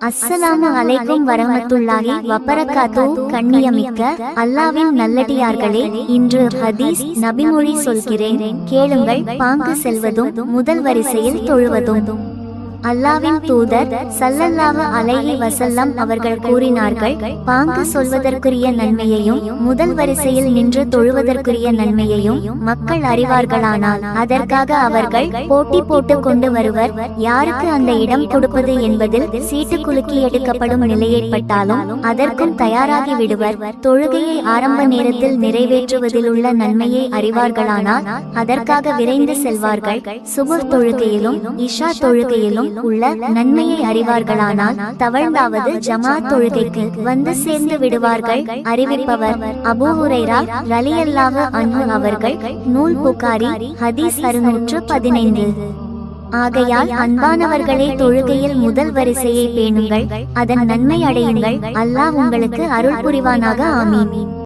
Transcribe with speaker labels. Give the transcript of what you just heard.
Speaker 1: அஸ்ஸலாமு அலைக்கும் வரஹ்மத்துல்லாஹி வபரகாத்து. கண்ணியமிக்க அல்லாவின் நல்லடியார்களே, இன்று ஹதீஸ் நபிமொழி சொல்கிறேன், கேளுங்கள். பாங்கு செல்வதும் முதல் வரிசையில் தொழுவதும். அல்லாவின் தூதர் ஸல்லல்லாஹு அலைஹி வஸல்லம் அவர்கள் கூறினார்கள், பாங்கு சொல்வதற்குரிய நன்மையையும் முதல் வரிசையில் நின்று தொழுவதற்குரிய நன்மையையும் மக்கள் அறிவார்களானால் அதற்காக அவர்கள் போட்டி போட்டு கொண்டு வருவர். யாருக்கு அந்த இடம் கொடுப்பது என்பதில் சீட்டு குலுக்கி எடுக்கப்படும் நிலை ஏற்பட்டாலும் அதற்கும் தயாராகி விடுவர். தொழுகையை ஆரம்ப நேரத்தில் நிறைவேற்றுவதில் உள்ள நன்மையை அறிவார்களானால் அதற்காக விரைந்து செல்வார்கள். சுபஹ் தொழுகையிலும் இஷா தொழுகையிலும் உள்ள நன்மையை அறிவார்களானால் தவழ்ந்தாவது ஜமாத் தொழுகைக்கு வந்து சேர்ந்து விடுவார்கள். அறிவிப்பவர் அபூ ஹுரைரா ரலியல்லாஹு அன்ஹு அவர்கள். நூல் புகாரி, ஹதீஸ் 615. ஆகையால் அன்பானவர்களே, தொழுகையில் முதல் வரிசையை பேணுங்கள், அதன் நன்மை அடையுங்கள். அல்லாஹ் உங்களுக்கு அருள் புரிவானாக. ஆமீன்.